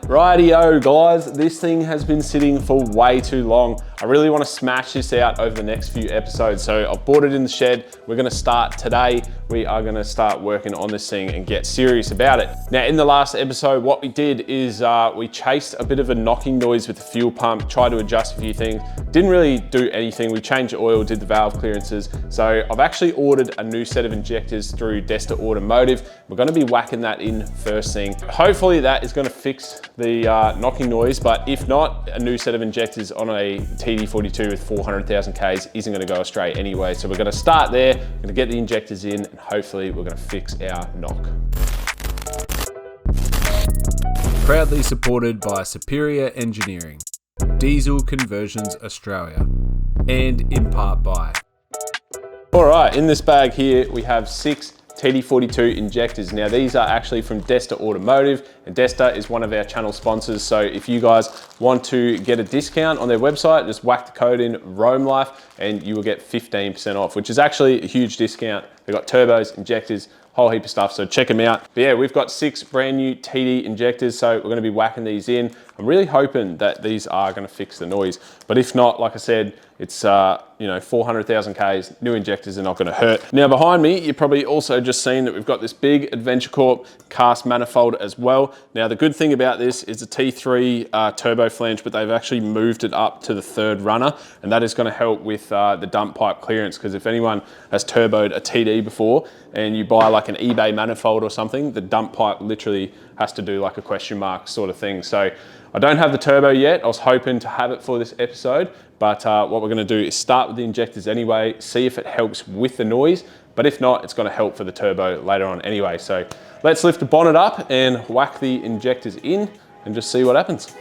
Rightio guys, this thing has been sitting for way too long. I really want to smash this out over the next few episodes. So I've bought it in the shed. We're going to start today. We are going to start working on this thing and get serious about it. Now in the last episode, what we did is we chased a bit of a knocking noise with the fuel pump, tried to adjust a few things. Didn't really do anything. We changed the oil, did the valve clearances. So I've actually ordered a new set of injectors through Desta Automotive. We're going to be whacking that in first thing. Hopefully that is going to fix the knocking noise, but if not, a new set of injectors on a TD42 with 400,000 Ks isn't going to go astray anyway. So we're going to start there, we're going to get the injectors in, and hopefully we're going to fix our knock. Proudly supported by Superior Engineering, Diesel Conversions Australia, and in part by. All right, in this bag here, we have 6 TD42 injectors. Now these are actually from Desta Automotive, and Desta is one of our channel sponsors. So if you guys want to get a discount on their website, just whack the code in Lyfe and you will get 15% off, which is actually a huge discount. They've got turbos, injectors, whole heap of stuff, so check them out. But yeah, we've got 6 brand new TD injectors, so we're gonna be whacking these in. I'm really hoping that these are gonna fix the noise, but if not, like I said, it's 400,000 Ks, new injectors are not gonna hurt. Now behind me, you've probably also just seen that we've got this big Adventure Corp cast manifold as well. Now the good thing about this is a T3 turbo flange, but they've actually moved it up to the 3rd runner, and that is gonna help with the dump pipe clearance, because if anyone has turboed a TD before and you buy like an eBay manifold or something, the dump pipe literally has to do like a question mark sort of thing. So I don't have the turbo yet. I was hoping to have it for this episode, but what we're gonna do is start with the injectors anyway, see if it helps with the noise, but if not, it's gonna help for the turbo later on anyway. So let's lift the bonnet up and whack the injectors in and just see what happens.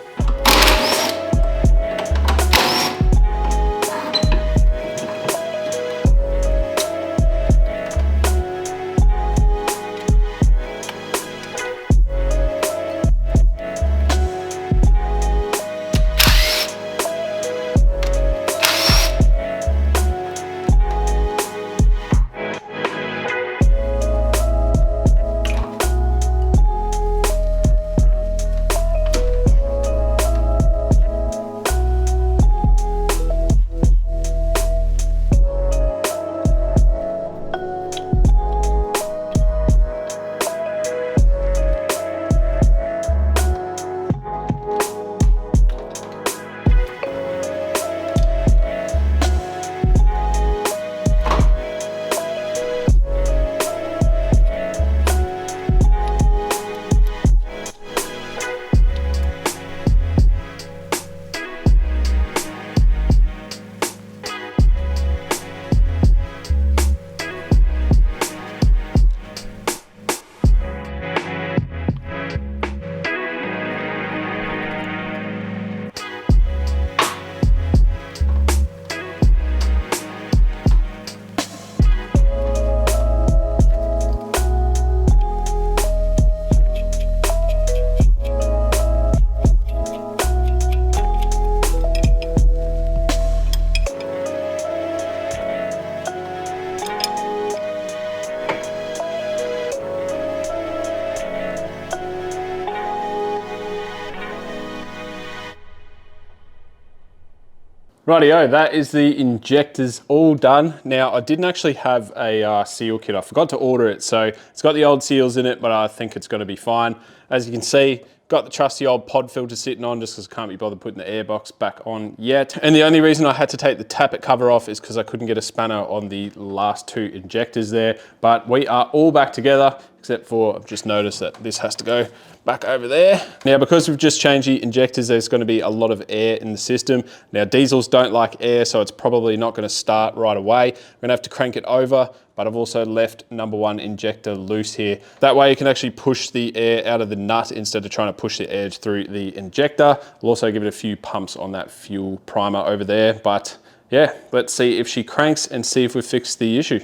Rightio, that is the injectors all done. Now, I didn't actually have a seal kit. I forgot to order it, so it's got the old seals in it, but I think it's gonna be fine. As you can see, got the trusty old pod filter sitting on just because I can't be bothered putting the airbox back on yet. And the only reason I had to take the tappet cover off is because I couldn't get a spanner on the last 2 injectors there. But we are all back together, except for I've just noticed that this has to go back over there. Now, because we've just changed the injectors, there's going to be a lot of air in the system. Now, diesels don't like air, so it's probably not going to start right away. We're going to have to crank it over, but I've also left #1 injector loose here. That way you can actually push the air out of the nut instead of trying to push the air through the injector. We'll also give it a few pumps on that fuel primer over there. But yeah, let's see if she cranks and see if we fixed the issue.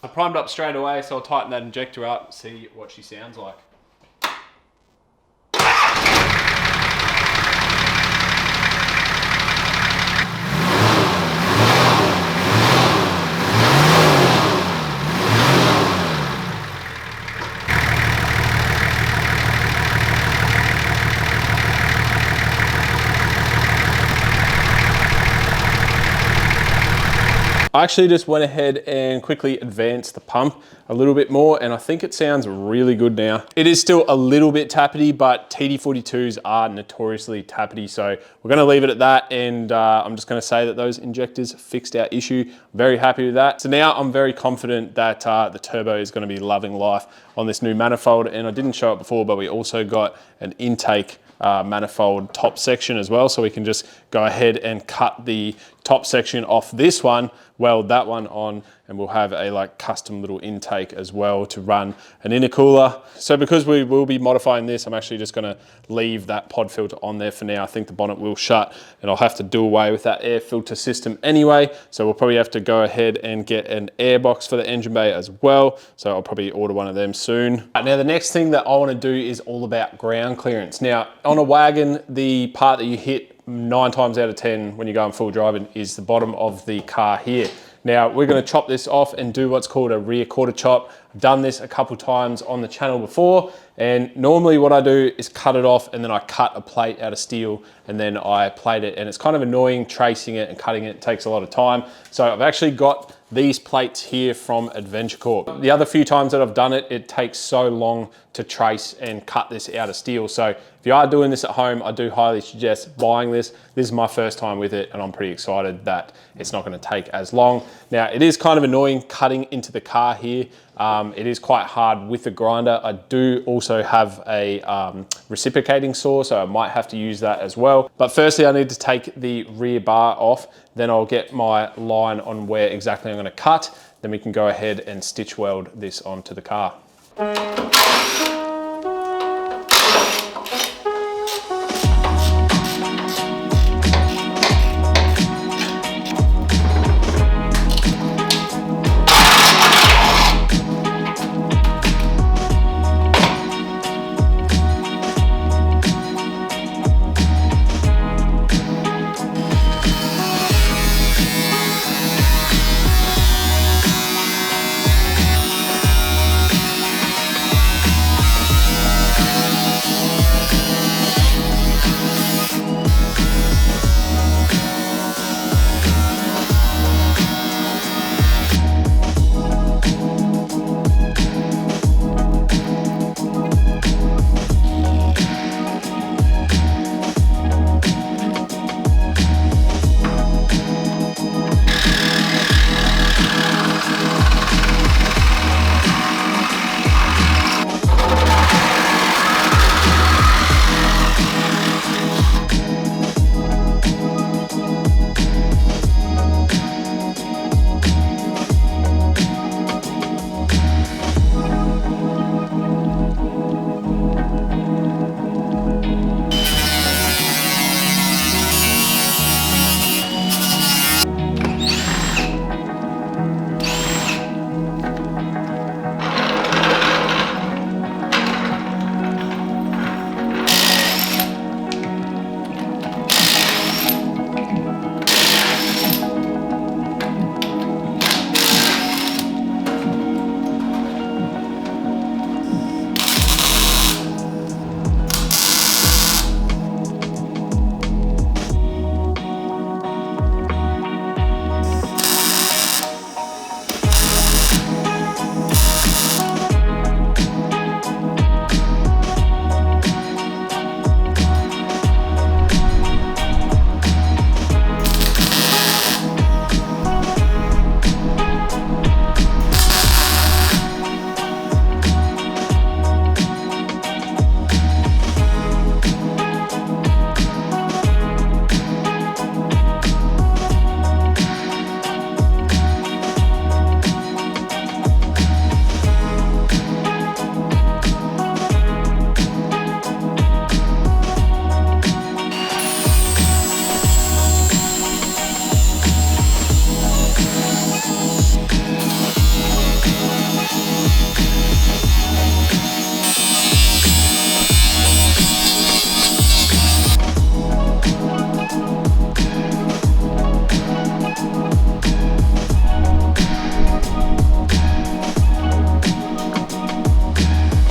I primed up straight away, so I'll tighten that injector up, see what she sounds like. I actually just went ahead and quickly advanced the pump a little bit more, and I think it sounds really good now. It is still a little bit tappety, but TD42s are notoriously tappety, so we're gonna leave it at that, and I'm just gonna say that those injectors fixed our issue. Very happy with that. So now I'm very confident that the turbo is gonna be loving life on this new manifold, and I didn't show it before, but we also got an intake manifold top section as well, so we can just go ahead and cut the top section off this one, weld that one on, and we'll have a like custom little intake as well to run an intercooler. So because we will be modifying this, I'm actually just gonna leave that pod filter on there for now. I think the bonnet will shut, and I'll have to do away with that air filter system anyway, so we'll probably have to go ahead and get an air box for the engine bay as well, so I'll probably order one of them soon. Now the next thing that I want to do is all about ground clearance. Now on a wagon, the part that you hit 9 times out of 10 when you're going full driving is the bottom of the car here. Now we're going to chop this off and do what's called a rear quarter chop. I've done this a couple times on the channel before, and normally what I do is cut it off and then I cut a plate out of steel and then I plate it, and it's kind of annoying tracing it and cutting it. It takes a lot of time. So I've actually got these plates here from Adventure Corp. The other few times that I've done it, it takes so long to trace and cut this out of steel. So if you are doing this at home, I do highly suggest buying this. This is my first time with it, and I'm pretty excited that it's not gonna take as long. Now, it is kind of annoying cutting into the car here. It is quite hard with the grinder. I do also have a reciprocating saw, so I might have to use that as well. But firstly, I need to take the rear bar off. Then I'll get my line on where exactly I'm gonna cut. Then we can go ahead and stitch weld this onto the car.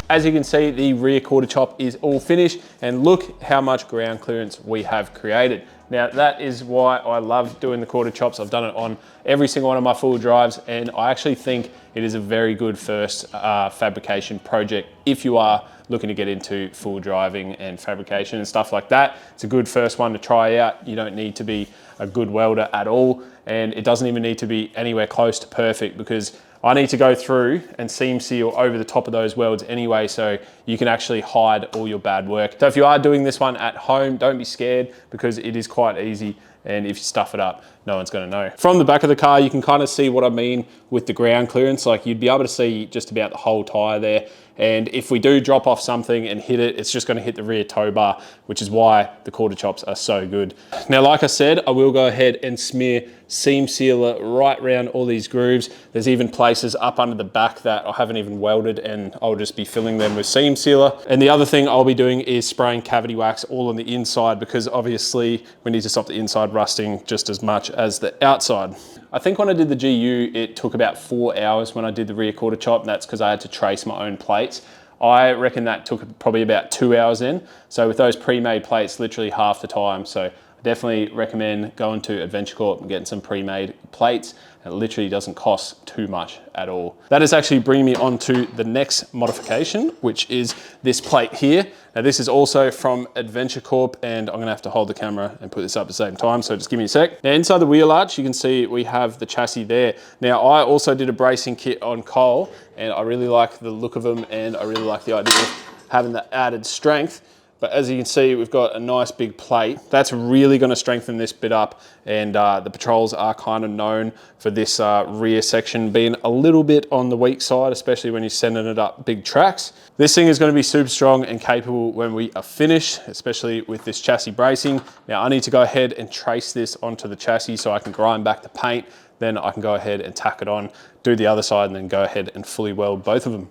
As you can see, the rear quarter chop is all finished, and look how much ground clearance we have created. Now that is why I love doing the quarter chops. I've done it on every single one of my full drives, and I actually think it is a very good first fabrication project if you are looking to get into full driving and fabrication and stuff like that. It's a good first one to try out. You don't need to be a good welder at all, and it doesn't even need to be anywhere close to perfect, because I need to go through and seam seal over the top of those welds anyway, so you can actually hide all your bad work. So if you are doing this one at home, don't be scared, because it is quite easy, and if you stuff it up, no one's gonna know. From the back of the car, you can kind of see what I mean with the ground clearance. Like, you'd be able to see just about the whole tire there. And if we do drop off something and hit it, it's just gonna hit the rear tow bar, which is why the quarter chops are so good. Now, like I said, I will go ahead and smear seam sealer right around all these grooves. There's even places up under the back that I haven't even welded, and I'll just be filling them with seam sealer. And the other thing I'll be doing is spraying cavity wax all on the inside, because obviously we need to stop the inside rusting just as much as the outside. I think when I did the GU, it took about 4 hours when I did the rear quarter chop, and that's because I had to trace my own plates. I reckon that took probably about 2 hours in. So with those pre-made plates, literally half the time. So I definitely recommend going to Adventure Corp and getting some pre-made plates. It literally doesn't cost too much at all. That is actually bringing me on to the next modification, which is this plate here. Now this is also from Adventure Corp, and I'm gonna have to hold the camera and put this up at the same time, so just give me a sec. Now inside the wheel arch, you can see we have the chassis there. Now I also did a bracing kit on Cole, and I really like the look of them, and I really like the idea of having the added strength. But as you can see, we've got a nice big plate. That's really gonna strengthen this bit up, and the Patrols are kind of known for this rear section being a little bit on the weak side, especially when you're sending it up big tracks. This thing is gonna be super strong and capable when we are finished, especially with this chassis bracing. Now I need to go ahead and trace this onto the chassis so I can grind back the paint. Then I can go ahead and tack it on, do the other side, and then go ahead and fully weld both of them.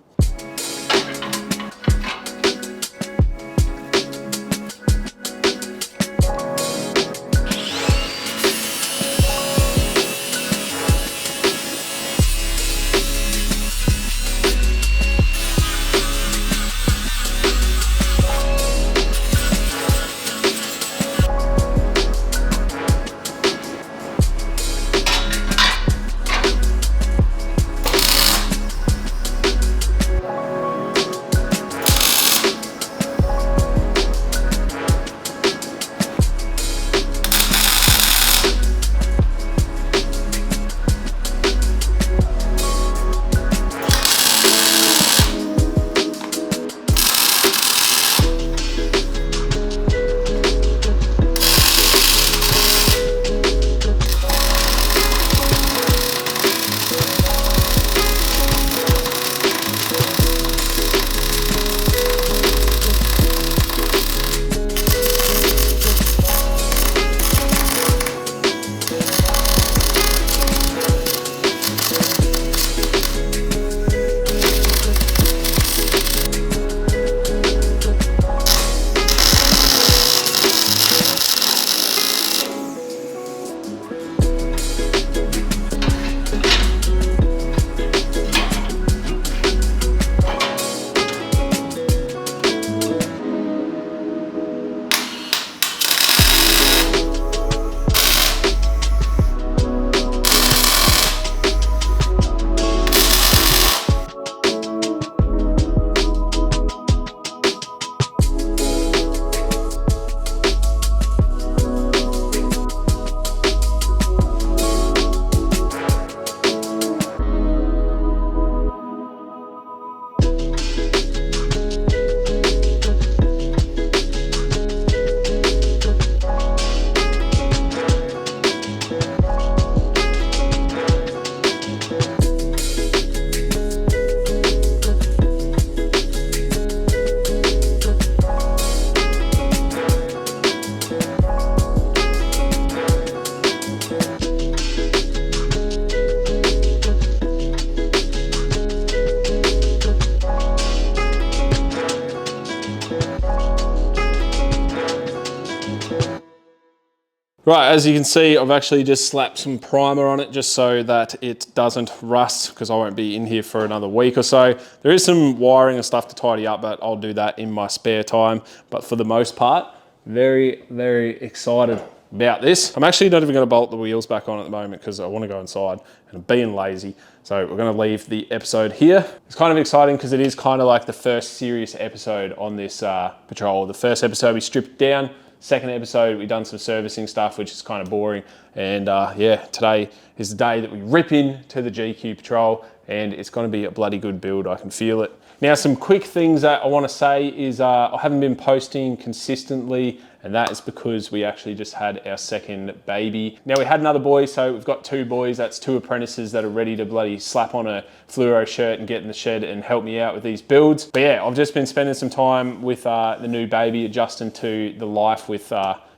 Right, as you can see, I've actually just slapped some primer on it just so that it doesn't rust, because I won't be in here for another week or so. There is some wiring and stuff to tidy up, but I'll do that in my spare time. But for the most part, very, very excited about this. I'm actually not even going to bolt the wheels back on at the moment because I want to go inside and I'm being lazy. So we're going to leave the episode here. It's kind of exciting because it is kind of like the first serious episode on this patrol. The first episode we stripped down. Second episode, we've done some servicing stuff, which is kind of boring. And yeah, today is the day that we rip into the GQ Patrol, and it's going to be a bloody good build. I can feel it. Now, some quick things that I want to say is I haven't been posting consistently, and that is because we actually just had our second baby. Now, we had another boy, so we've got 2 boys. That's 2 apprentices that are ready to bloody slap on a fluoro shirt and get in the shed and help me out with these builds. But yeah, I've just been spending some time with the new baby, adjusting to the Lyfe with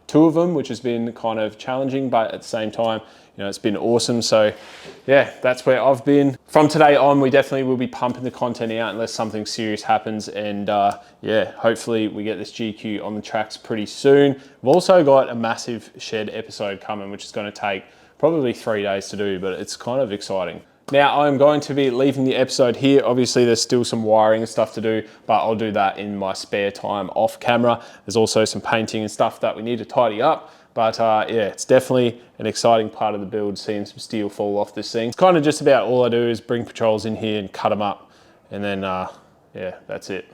2 of them, which has been kind of challenging, but at the same time, you know, it's been awesome. So yeah, that's where I've been. From today on, we definitely will be pumping the content out unless something serious happens. And yeah, hopefully we get this GQ on the tracks pretty soon. We've also got a massive shed episode coming, which is going to take probably 3 days to do, but it's kind of exciting. Now, I'm going to be leaving the episode here. Obviously, there's still some wiring and stuff to do, but I'll do that in my spare time off camera. There's also some painting and stuff that we need to tidy up. But yeah, it's definitely an exciting part of the build, seeing some steel fall off this thing. It's kind of just about all I do is bring patrols in here and cut them up. And then, yeah, that's it.